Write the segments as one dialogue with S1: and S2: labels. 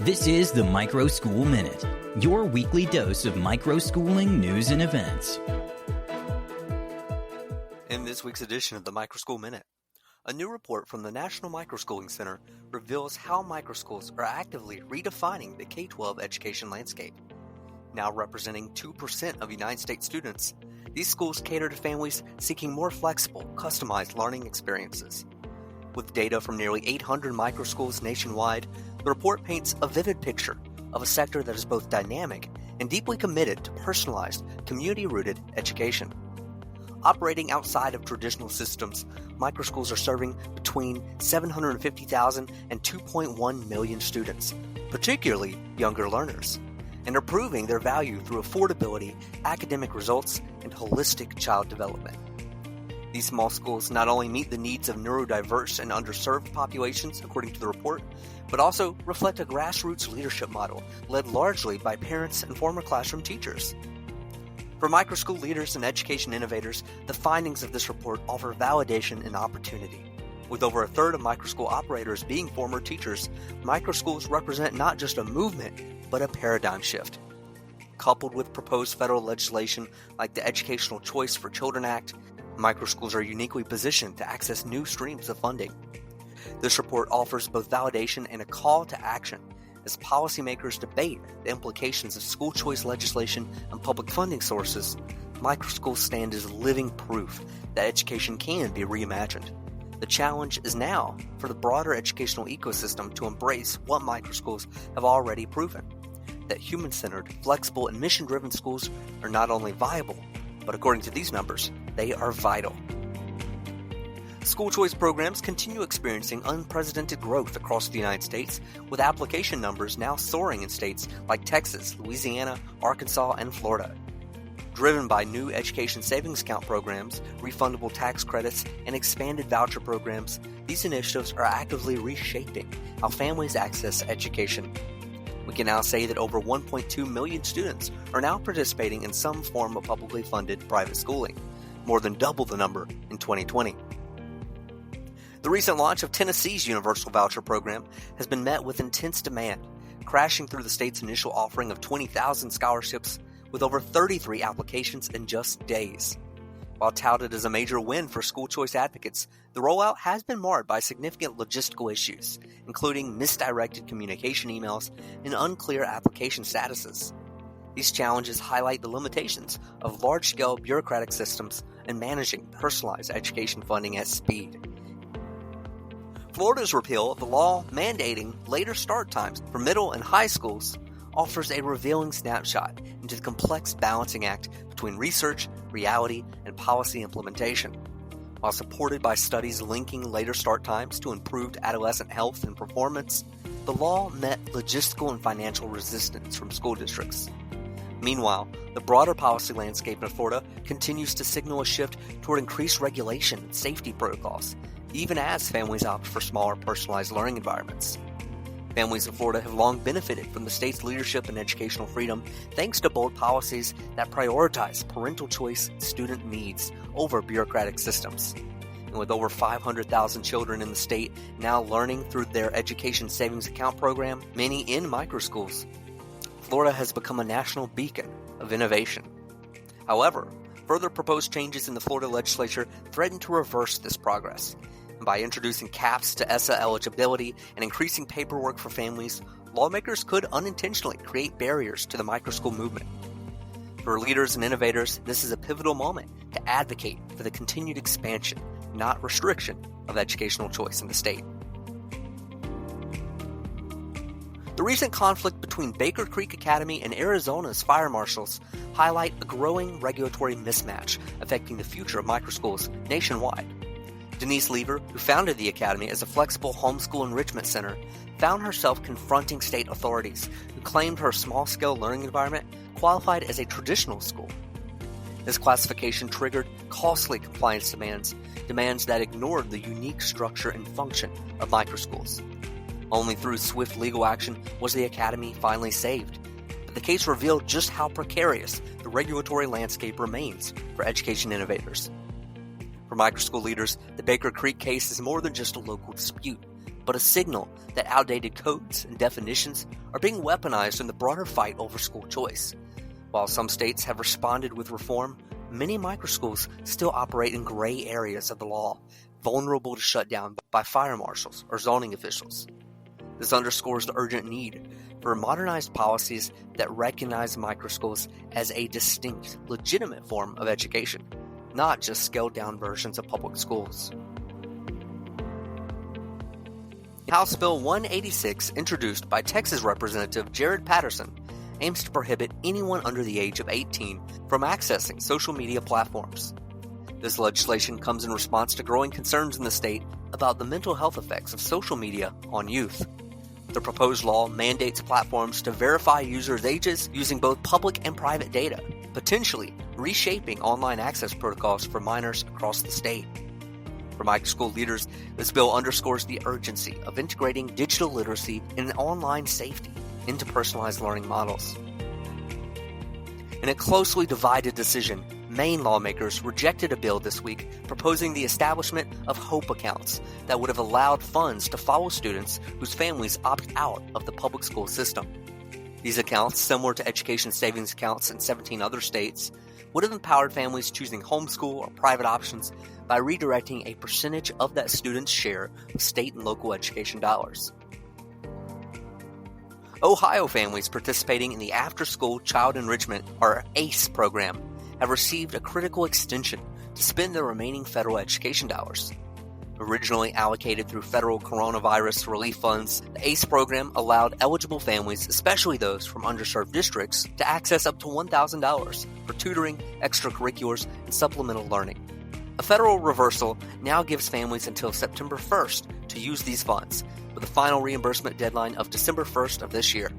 S1: This is the Microschool Minute, your weekly dose of microschooling news and events.
S2: In this week's edition of the Microschool Minute, a new report from the National Microschooling Center reveals how microschools are actively redefining the K-12 education landscape. Now representing 2% of United States students, these schools cater to families seeking more flexible, customized learning experiences. With data from nearly 800 microschools nationwide, the report paints a vivid picture of a sector that is both dynamic and deeply committed to personalized, community-rooted education. Operating outside of traditional systems, microschools are serving between 750,000 and 2.1 million students, particularly younger learners, and are proving their value through affordability, academic results, and holistic child development. These small schools not only meet the needs of neurodiverse and underserved populations, according to the report, but also reflect a grassroots leadership model led largely by parents and former classroom teachers. For microschool leaders and education innovators, the findings of this report offer validation and opportunity. With over a third of microschool operators being former teachers, microschools represent not just a movement, but a paradigm shift. Coupled with proposed federal legislation like the Educational Choice for Children Act, microschools are uniquely positioned to access new streams of funding. This report offers both validation and a call to action as policymakers debate the implications of school choice legislation and public funding sources. Microschools stand as living proof that education can be reimagined. The challenge is now for the broader educational ecosystem to embrace what microschools have already proven, that human-centered, flexible, and mission-driven schools are not only viable, but according to these numbers, they are vital. School choice programs continue experiencing unprecedented growth across the United States, with application numbers now soaring in states like Texas, Louisiana, Arkansas, and Florida. Driven by new education savings account programs, refundable tax credits, and expanded voucher programs, these initiatives are actively reshaping how families access education. We can now say that over 1.2 million students are now participating in some form of publicly funded private schooling, more than double the number in 2020. The recent launch of Tennessee's Universal Voucher Program has been met with intense demand, crashing through the state's initial offering of 20,000 scholarships with over 33 applications in just days. While touted as a major win for school choice advocates, the rollout has been marred by significant logistical issues, including misdirected communication emails and unclear application statuses. These challenges highlight the limitations of large-scale bureaucratic systems and managing personalized education funding at speed. Florida's repeal of the law mandating later start times for middle and high schools offers a revealing snapshot into the complex balancing act between research, reality, and policy implementation. While supported by studies linking later start times to improved adolescent health and performance, the law met logistical and financial resistance from school districts. Meanwhile, the broader policy landscape in Florida continues to signal a shift toward increased regulation and safety protocols, even as families opt for smaller personalized learning environments. Families in Florida have long benefited from the state's leadership in educational freedom thanks to bold policies that prioritize parental choice and student needs over bureaucratic systems. And with over 500,000 children in the state now learning through their education savings account program, many in microschools, Florida has become a national beacon of innovation. However, further proposed changes in the Florida legislature threaten to reverse this progress. By introducing caps to ESSA eligibility and increasing paperwork for families, lawmakers could unintentionally create barriers to the microschool movement. For leaders and innovators, this is a pivotal moment to advocate for the continued expansion, not restriction, of educational choice in the state. The recent conflict between Baker Creek Academy and Arizona's fire marshals highlight a growing regulatory mismatch affecting the future of microschools nationwide. Denise Lever, who founded the academy as a flexible homeschool enrichment center, found herself confronting state authorities who claimed her small-scale learning environment qualified as a traditional school. This classification triggered costly compliance demands that ignored the unique structure and function of microschools. Only through swift legal action was the academy finally saved. But the case revealed just how precarious the regulatory landscape remains for education innovators. For microschool leaders, the Baker Creek case is more than just a local dispute. but a signal that outdated codes and definitions are being weaponized in the broader fight over school choice. While some states have responded with reform, many microschools still operate in gray areas of the law, vulnerable to shutdown by fire marshals or zoning officials. This underscores the urgent need for modernized policies that recognize microschools as a distinct, legitimate form of education, not just scaled-down versions of public schools. House Bill 186, introduced by Texas Representative Jared Patterson, aims to prohibit anyone under the age of 18 from accessing social media platforms. This legislation comes in response to growing concerns in the state about the mental health effects of social media on youth. The proposed law mandates platforms to verify users' ages using both public and private data, potentially reshaping online access protocols for minors across the state. For microschool leaders, this bill underscores the urgency of integrating digital literacy and online safety into personalized learning models. In a closely divided decision, Maine lawmakers rejected a bill this week proposing the establishment of HOPE accounts that would have allowed funds to follow students whose families opt out of the public school system. These accounts, similar to education savings accounts in 17 other states, would have empowered families choosing homeschool or private options by redirecting a percentage of that student's share of state and local education dollars. Ohio families participating in the After-School Child Enrichment, or ACE program, have received a critical extension to spend the remaining federal education dollars. Originally allocated through federal coronavirus relief funds, the ACE program allowed eligible families, especially those from underserved districts, to access up to $1,000 for tutoring, extracurriculars, and supplemental learning. A federal reversal now gives families until September 1st to use these funds, with a final reimbursement deadline of December 1st of this year.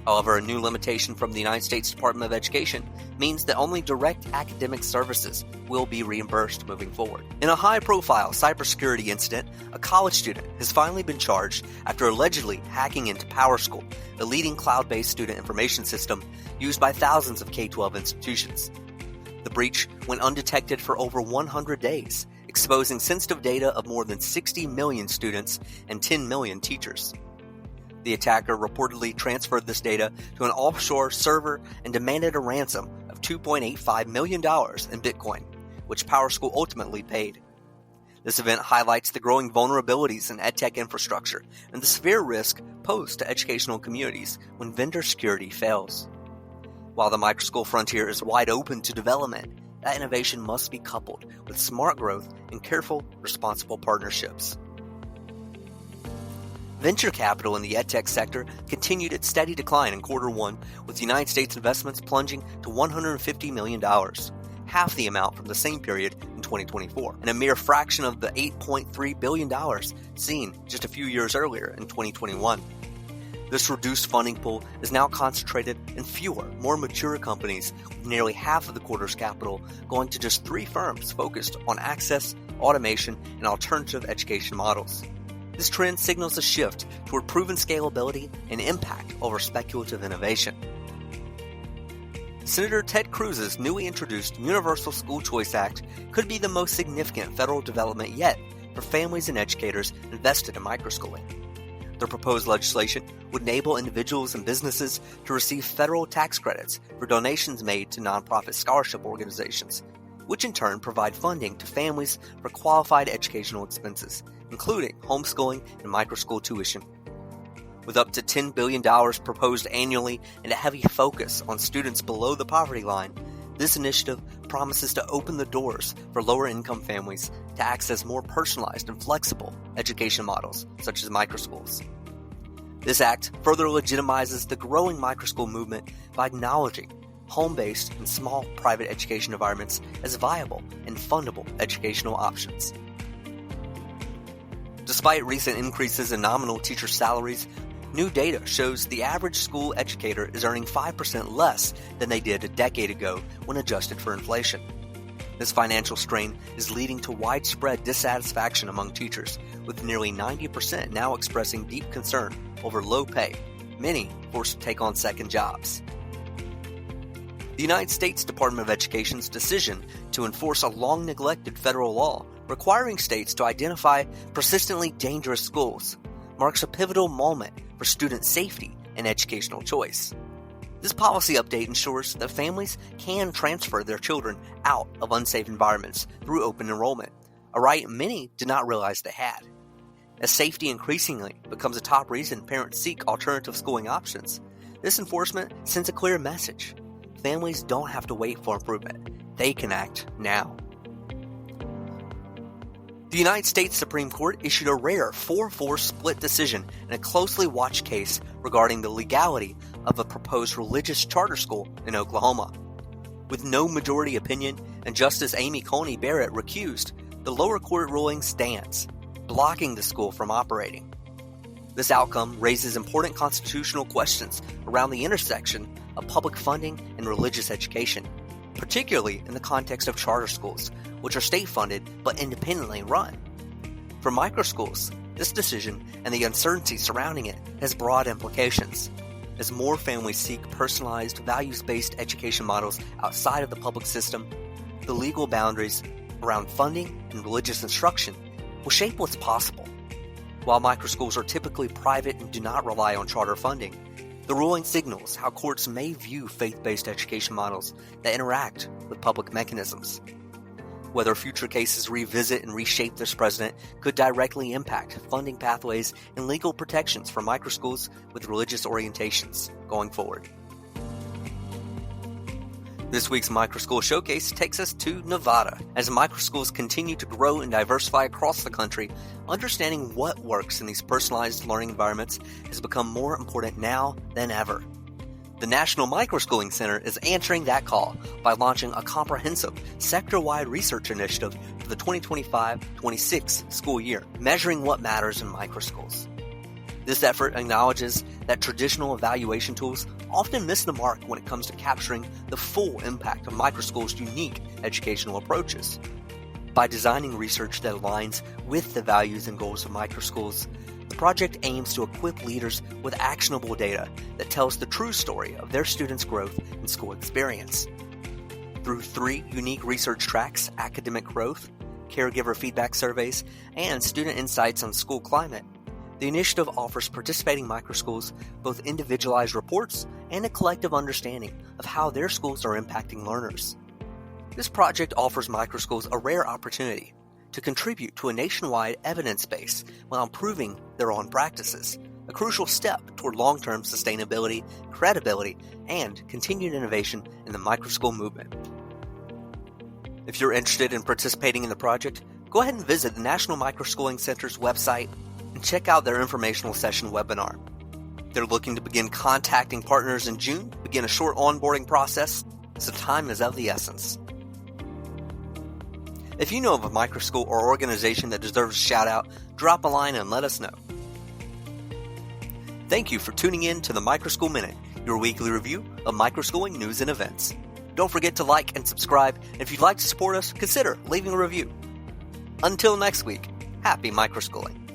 S2: However, a new limitation from the United States Department of Education means that only direct academic services will be reimbursed moving forward. In a high-profile cybersecurity incident, a college student has finally been charged after allegedly hacking into PowerSchool, a leading cloud-based student information system used by thousands of K-12 institutions. The breach went undetected for over 100 days, exposing sensitive data of more than 60 million students and 10 million teachers. The attacker reportedly transferred this data to an offshore server and demanded a ransom of $2.85 million in Bitcoin, which PowerSchool ultimately paid. This event highlights the growing vulnerabilities in edtech infrastructure and the severe risk posed to educational communities when vendor security fails. While the microschool frontier is wide open to development, that innovation must be coupled with smart growth and careful, responsible partnerships. Venture capital in the edtech sector continued its steady decline in Q1, with United States investments plunging to $150 million, half the amount from the same period in 2024, and a mere fraction of the $8.3 billion seen just a few years earlier in 2021. This reduced funding pool is now concentrated in fewer, more mature companies, with nearly half of the quarter's capital going to just 3 firms focused on access, automation, and alternative education models. This trend signals a shift toward proven scalability and impact over speculative innovation. Senator Ted Cruz's newly introduced Universal School Choice Act could be the most significant federal development yet for families and educators invested in microschooling. The proposed legislation would enable individuals and businesses to receive federal tax credits for donations made to nonprofit scholarship organizations, which in turn provide funding to families for qualified educational expenses, including homeschooling and microschool tuition. With up to $10 billion proposed annually and a heavy focus on students below the poverty line, this initiative promises to open the doors for lower-income families to access more personalized and flexible education models, such as microschools. This act further legitimizes the growing microschool movement by acknowledging home-based and small private education environments as viable and fundable educational options. Despite recent increases in nominal teacher salaries, new data shows the average school educator is earning 5% less than they did a decade ago when adjusted for inflation. This financial strain is leading to widespread dissatisfaction among teachers, with nearly 90% now expressing deep concern over low pay, many forced to take on second jobs. The United States Department of Education's decision to enforce a long-neglected federal law requiring states to identify persistently dangerous schools marks a pivotal moment for student safety and educational choice. This policy update ensures that families can transfer their children out of unsafe environments through open enrollment, a right many did not realize they had. As safety increasingly becomes a top reason parents seek alternative schooling options, this enforcement sends a clear message. Families don't have to wait for improvement. They can act now. The United States Supreme Court issued a rare 4-4 split decision in a closely watched case regarding the legality of a proposed religious charter school in Oklahoma. With no majority opinion and Justice Amy Coney Barrett recused, the lower court ruling stands, blocking the school from operating. This outcome raises important constitutional questions around the intersection of public funding and religious education, particularly in the context of charter schools, which are state-funded but independently run. For microschools, this decision and the uncertainty surrounding it has broad implications. As more families seek personalized, values-based education models outside of the public system, the legal boundaries around funding and religious instruction will shape what's possible. While microschools are typically private and do not rely on charter funding, the ruling signals how courts may view faith-based education models that interact with public mechanisms. Whether future cases revisit and reshape this precedent could directly impact funding pathways and legal protections for microschools with religious orientations going forward. This week's Microschool Showcase takes us to Nevada. As microschools continue to grow and diversify across the country, understanding what works in these personalized learning environments has become more important now than ever. The National Microschooling Center is answering that call by launching a comprehensive, sector-wide research initiative for the 2025-26 school year, measuring what matters in microschools. This effort acknowledges that traditional evaluation tools often miss the mark when it comes to capturing the full impact of microschools' unique educational approaches. By designing research that aligns with the values and goals of microschools, the project aims to equip leaders with actionable data that tells the true story of their students' growth and school experience. Through 3 unique research tracks, academic growth, caregiver feedback surveys, and student insights on school climate, the initiative offers participating microschools both individualized reports and a collective understanding of how their schools are impacting learners. This project offers microschools a rare opportunity to contribute to a nationwide evidence base while improving their own practices, a crucial step toward long-term sustainability, credibility, and continued innovation in the microschool movement. If you're interested in participating in the project, go ahead and visit the National Microschooling Center's website and check out their informational session webinar. They're looking to begin contacting partners in June, begin a short onboarding process, so time is of the essence. If you know of a microschool or organization that deserves a shout out, drop a line and let us know. Thank you for tuning in to the Microschool Minute, your weekly review of microschooling news and events. Don't forget to like and subscribe, and if you'd like to support us, consider leaving a review. Until next week, happy microschooling.